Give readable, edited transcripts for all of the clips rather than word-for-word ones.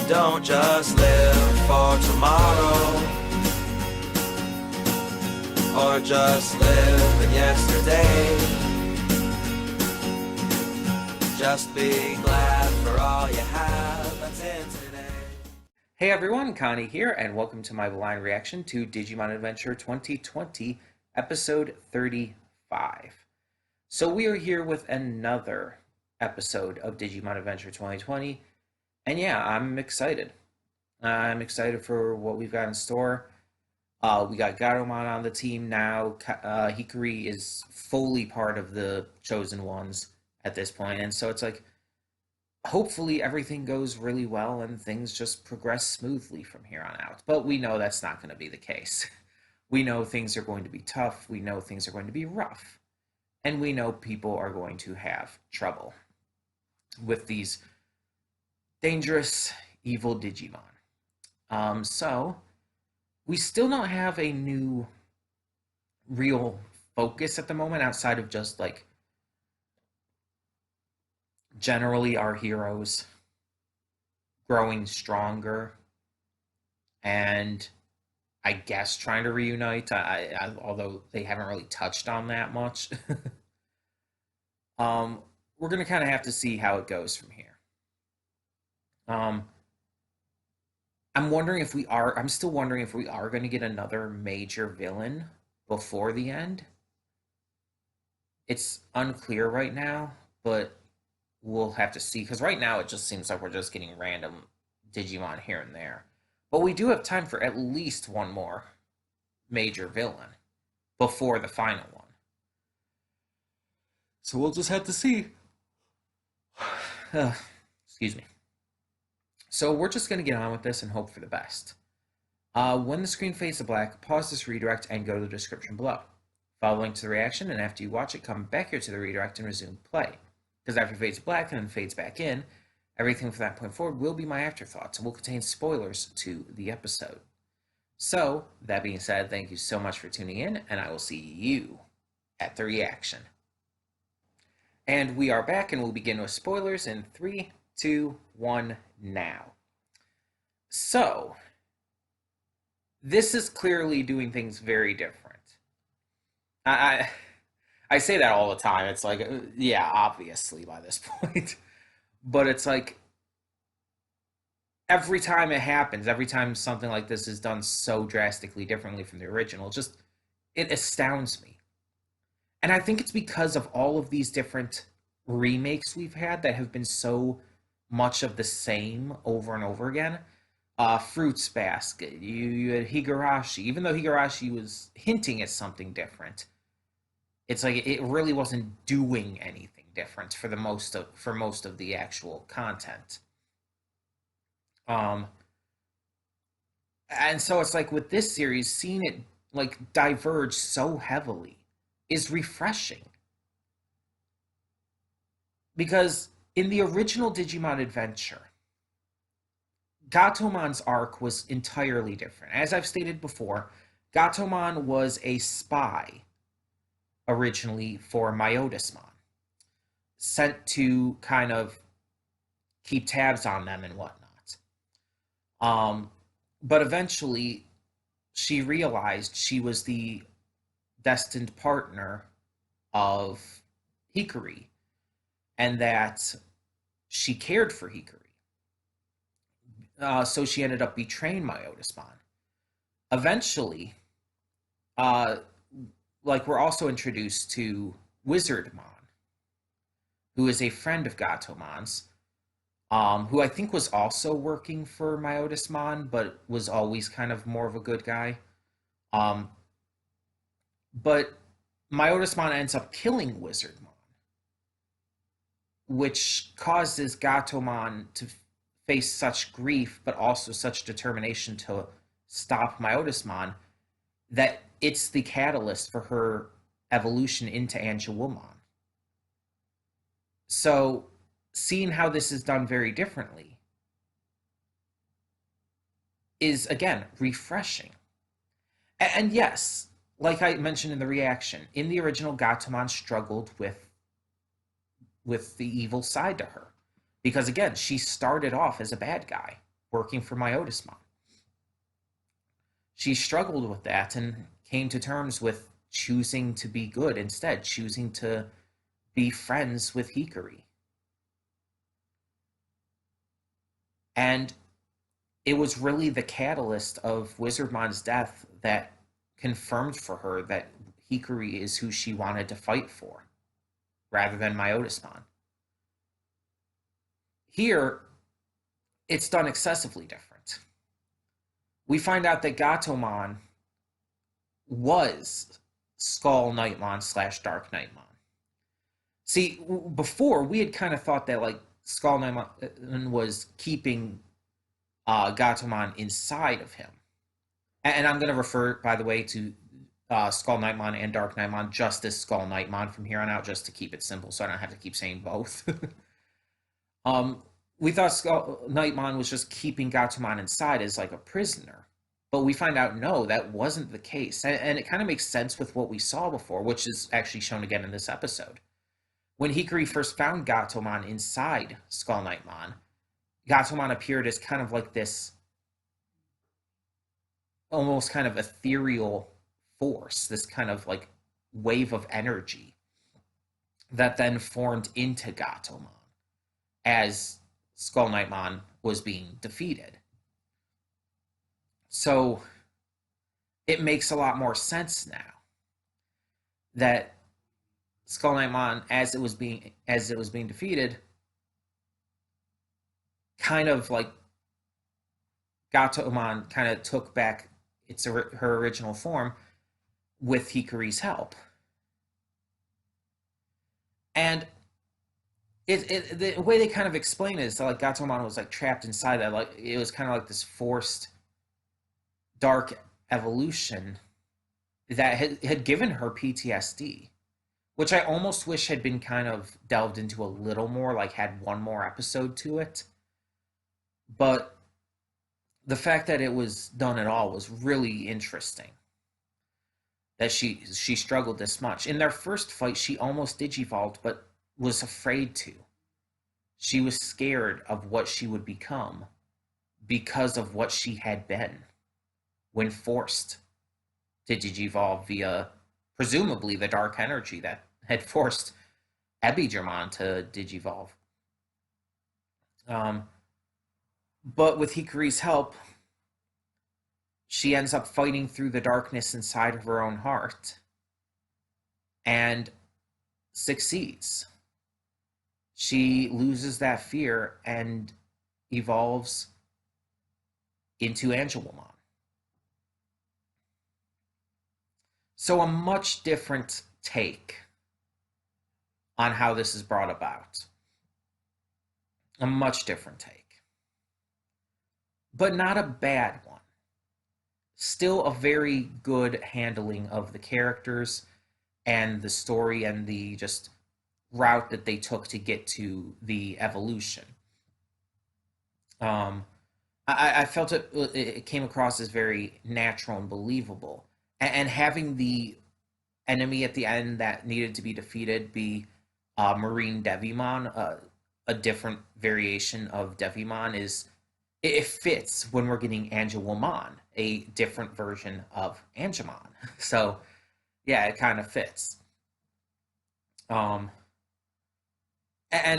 Don't just live for tomorrow, or just live in yesterday. Just be glad for all you have that's in today. Hey everyone, Connie here, and welcome to my blind reaction to Digimon Adventure 2020, episode 35. So we are here with another episode of Digimon Adventure 2020, and yeah, I'm excited. I'm excited for what we've got in store. We got Gatomon on the team now. Hikari is fully part of the Chosen Ones at this point, and so it's like, hopefully everything goes really well and things just progress smoothly from here on out. But we know that's not going to be the case. We know things are going to be tough. We know things are going to be rough. And we know people are going to have trouble with these dangerous, evil Digimon. So we still don't have a new real focus at the moment outside of just like generally our heroes growing stronger and I guess trying to reunite. Although they haven't really touched on that much. We're gonna kind of have to see how it goes from here. I'm wondering if we are. I'm still wondering if we are going to get another major villain before the end. It's unclear right now, but we'll have to see. Because right now it just seems like we're just getting random Digimon here and there. But we do have time for at least one more major villain before the final one. So we'll just have to see. Excuse me. So we're just going to get on with this and hope for the best. When the screen fades to black, pause this redirect and go to the description below. Follow the link to the reaction, and after you watch it, come back here to the redirect and resume play. Because after it fades to black and then fades back in, everything from that point forward will be my afterthoughts and will contain spoilers to the episode. So, that being said, thank you so much for tuning in, and I will see you at the reaction. And we are back, and we'll begin with spoilers in 3, 2, 1, now. So, this is clearly doing things very different. I say that all the time. It's like, yeah, obviously by this point. But it's like, every time it happens, every time something like this is done so drastically differently from the original, just, it astounds me. And I think it's because of all of these different remakes we've had that have been so much of the same over and over again. Fruits Basket, you had Higurashi, even though Higurashi was hinting at something different, it's like it really wasn't doing anything different for most of the actual content. And so it's like with this series, seeing it like diverge so heavily is refreshing. Because in the original Digimon Adventure, Gatomon's arc was entirely different. As I've stated before, Gatomon was a spy originally for Myotismon, sent to kind of keep tabs on them and whatnot. But eventually, she realized she was the destined partner of Hikari, and that she cared for Hikari. So she ended up betraying Myotismon. Eventually, we're also introduced to Wizardmon, who is a friend of Gatomon's, who I think was also working for Myotismon, but was always kind of more of a good guy. But Myotismon ends up killing Wizardmon, which causes Gatomon to face such grief, but also such determination to stop Myotismon, that it's the catalyst for her evolution into Angewomon. So, seeing how this is done very differently is, again, refreshing. And yes, like I mentioned in the reaction, in the original, Gatomon struggled with the evil side to her. Because again, she started off as a bad guy, working for my Otismon. She struggled with that and came to terms with choosing to be good instead, choosing to be friends with Hikari. And it was really the catalyst of Wizardmon's death that confirmed for her that Hikari is who she wanted to fight for, rather than Myotismon. Here, it's done excessively different. We find out that Gatomon was Skull Nightmon / Dark Nightmon. See, before we had kind of thought that like Skull Nightmon was keeping Gatomon inside of him. And I'm going to refer, by the way, to Skull Nightmon and Dark Nightmon just as Skull Nightmon from here on out, just to keep it simple, so I don't have to keep saying both. We thought Skull Nightmon was just keeping Gatomon inside as like a prisoner, but we find out no, that wasn't the case, and it kind of makes sense with what we saw before, which is actually shown again in this episode. When Hikari first found Gatomon inside Skull Nightmon, Gatomon appeared as kind of like this almost kind of ethereal force, this kind of like wave of energy that then formed into Gatomon as Skull Nightmon was being defeated. So it makes a lot more sense now that Skull Nightmon, as it was being defeated, kind of like Gatomon kind of took back her original form with Hikari's help. And the way they kind of explain it is that like Gatomon was like trapped inside that, like it was kind of like this forced dark evolution that had given her PTSD, which I almost wish had been kind of delved into a little more, like had one more episode to it. But the fact that it was done at all was really interesting. That she struggled this much. In their first fight, she almost digivolved, but was afraid to. She was scared of what she would become because of what she had been when forced to digivolve via presumably the dark energy that had forced Ebijamon to digivolve. But with Hikari's help, she ends up fighting through the darkness inside of her own heart and succeeds. She loses that fear and evolves into Angelomon. So a much different take on how this is brought about. A much different take. But not a bad one. Still a very good handling of the characters and the story and the just route that they took to get to the evolution. I felt it came across as very natural and believable. And having the enemy at the end that needed to be defeated be Marine Devimon, a different variation of Devimon, it fits when we're getting Angelomon, a different version of Angemon. So, yeah, it kind of fits. And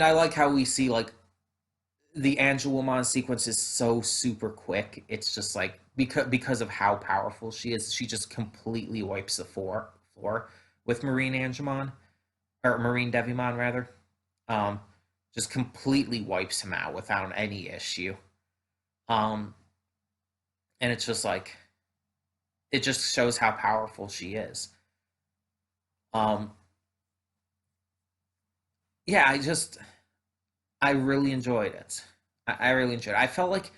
I like how we see, like, the Angelomon sequence is so super quick. It's just, like, because of how powerful she is, she just completely wipes the floor with Marine Angemon, or Marine Devimon, rather. Just completely wipes him out without any issue. And it's just like, it just shows how powerful she is. Yeah, I really enjoyed it. I really enjoyed it. I felt like,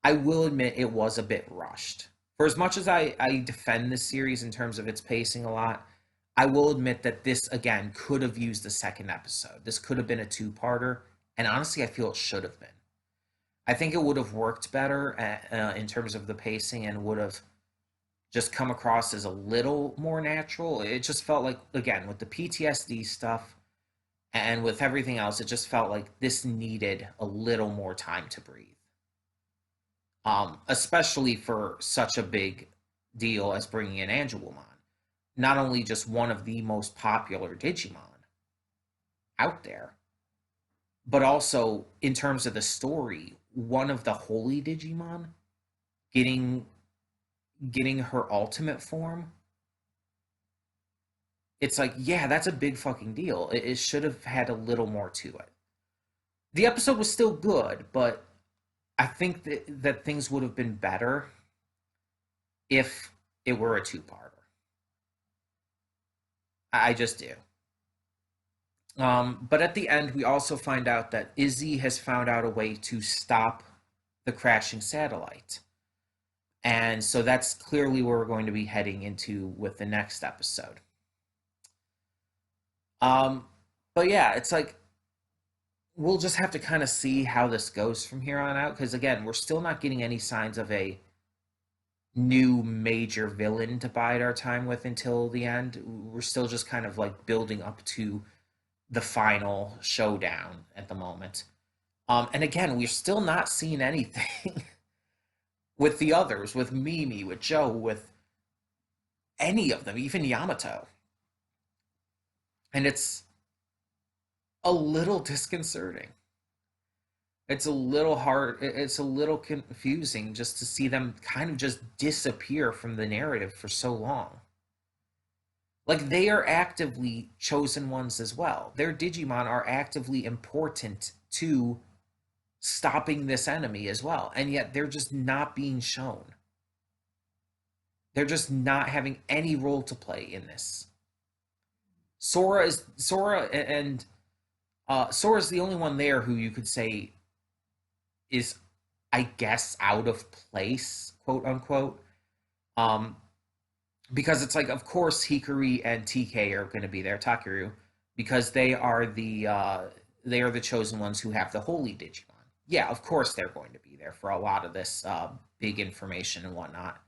I will admit, it was a bit rushed. For as much as I defend this series in terms of its pacing a lot, I will admit that this, again, could have used a second episode. This could have been a two-parter, and honestly, I feel it should have been. I think it would have worked better in terms of the pacing and would have just come across as a little more natural. It just felt like, again, with the PTSD stuff and with everything else, it just felt like this needed a little more time to breathe. especially for such a big deal as bringing in Angelomon. Not only just one of the most popular Digimon out there, but also in terms of the story, one of the holy Digimon getting getting her ultimate form. It's like, yeah, that's a big fucking deal. It should have had a little more to it. The episode was still good, but I think that things would have been better if it were a two-parter. I just do. But at the end, we also find out that Izzy has found out a way to stop the crashing satellite. And so that's clearly where we're going to be heading into with the next episode. Um, but yeah, it's like we'll just have to kind of see how this goes from here on out. Because again, we're still not getting any signs of a new major villain to bide our time with until the end. We're still just kind of like building up to the final showdown at the moment. And again, we're still not seeing anything with the others, with Mimi, with Joe, with any of them, even Yamato. And it's a little disconcerting. It's a little hard, it's a little confusing just to see them kind of just disappear from the narrative for so long. Like they are actively chosen ones as well. Their Digimon are actively important to stopping this enemy as well. And yet they're just not being shown. They're just not having any role to play in this. Sora's the only one there who you could say is, I guess, out of place, quote unquote. Um, because it's like, of course, Hikari and TK are going to be there, Takeru, because they are the chosen ones who have the holy Digimon. Yeah, of course they're going to be there for a lot of this big information and whatnot.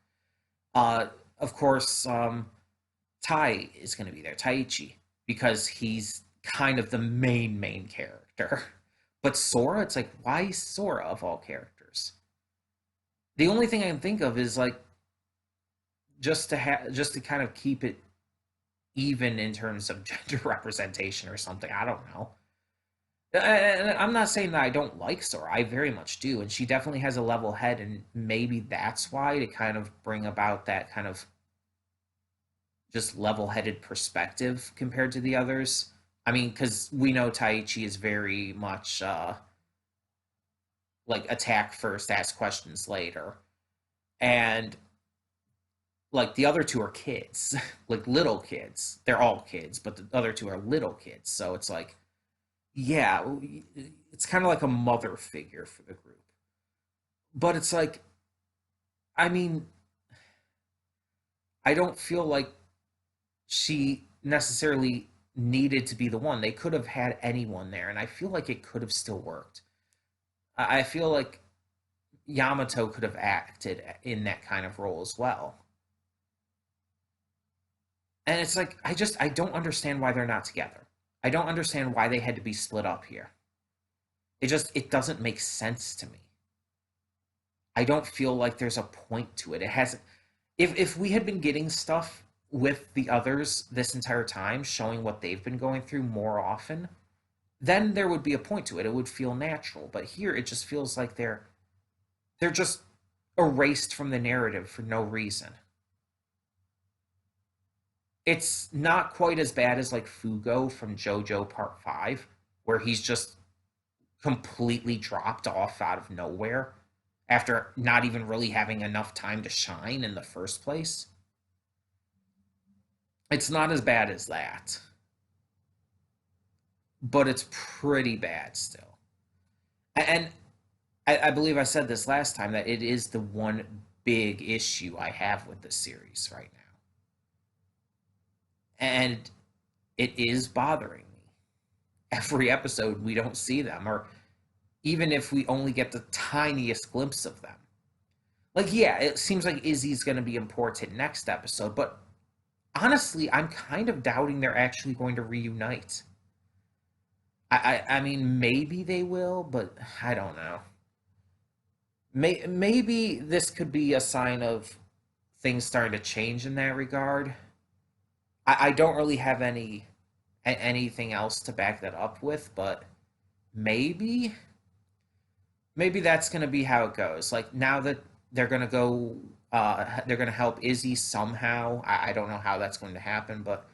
Uh, of course, Tai is going to be there, Taichi, because he's kind of the main character. But Sora, it's like, why Sora of all characters? The only thing I can think of is like just to kind of keep it even in terms of gender representation or something. I don't know. And I'm not saying that I don't like Sora. I very much do, and she definitely has a level head, and maybe that's why to kind of bring about that kind of just level-headed perspective compared to the others. I mean, because we know Taichi is very much like attack first, ask questions later, and like the other two are kids, like little kids. They're all kids, but the other two are little kids. So it's like, yeah, it's kind of like a mother figure for the group. But it's like, I mean, I don't feel like she necessarily needed to be the one. They could have had anyone there, and I feel like it could have still worked. I feel like Yamato could have acted in that kind of role as well. And it's like I don't understand why they're not together. I don't understand why they had to be split up here. It doesn't make sense to me. I don't feel like there's a point to it. It hasn't. If we had been getting stuff with the others this entire time, showing what they've been going through more often, then there would be a point to it. It would feel natural. But here, it just feels like they're just erased from the narrative for no reason. It's not quite as bad as like Fugo from JoJo Part 5, where he's just completely dropped off out of nowhere after not even really having enough time to shine in the first place. It's not as bad as that, but it's pretty bad still. And I believe I said this last time that it is the one big issue I have with this series right now. And it is bothering me. Every episode we don't see them, or even if we only get the tiniest glimpse of them. Like, yeah, it seems like Izzy's going to be important next episode, but honestly, I'm kind of doubting they're actually going to reunite. I mean, maybe they will, but I don't know. Maybe this could be a sign of things starting to change in that regard. I don't really have anything else to back that up with, but maybe maybe that's going to be how it goes. Like now that they're going to go, they're going to help Izzy somehow. I don't know how that's going to happen, but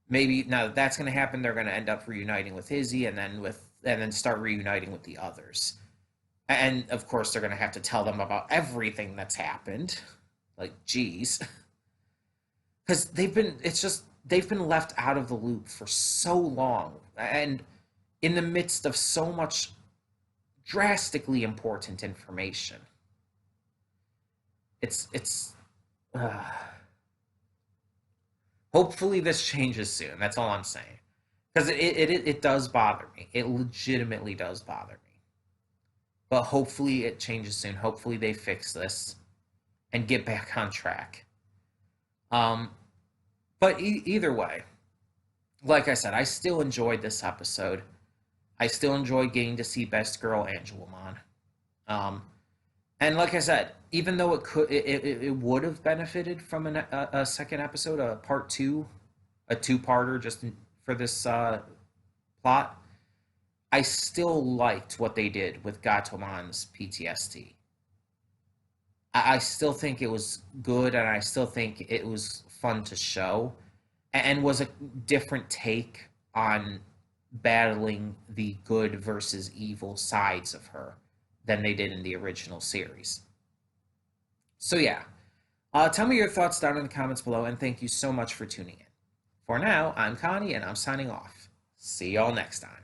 maybe now that that's going to happen, they're going to end up reuniting with Izzy, and then start reuniting with the others. And of course, they're going to have to tell them about everything that's happened. Like, geez, because they've been left out of the loop for so long, and in the midst of so much drastically important information. It's uh, hopefully this changes soon. That's all I'm saying. Because it does bother me. It legitimately does bother me. But hopefully it changes soon. Hopefully they fix this and get back on track. Um, but either way, like I said, I still enjoyed this episode. I still enjoyed getting to see Best Girl Angelamon. Um, and like I said, even though it would have benefited from a second episode, a part two, a two-parter for this plot, I still liked what they did with Gatomon's PTSD. I still think it was good, and I still think it was fun to show, and was a different take on battling the good versus evil sides of her than they did in the original series. So yeah, tell me your thoughts down in the comments below, and thank you so much for tuning in. For now, I'm Connie, and I'm signing off. See y'all next time.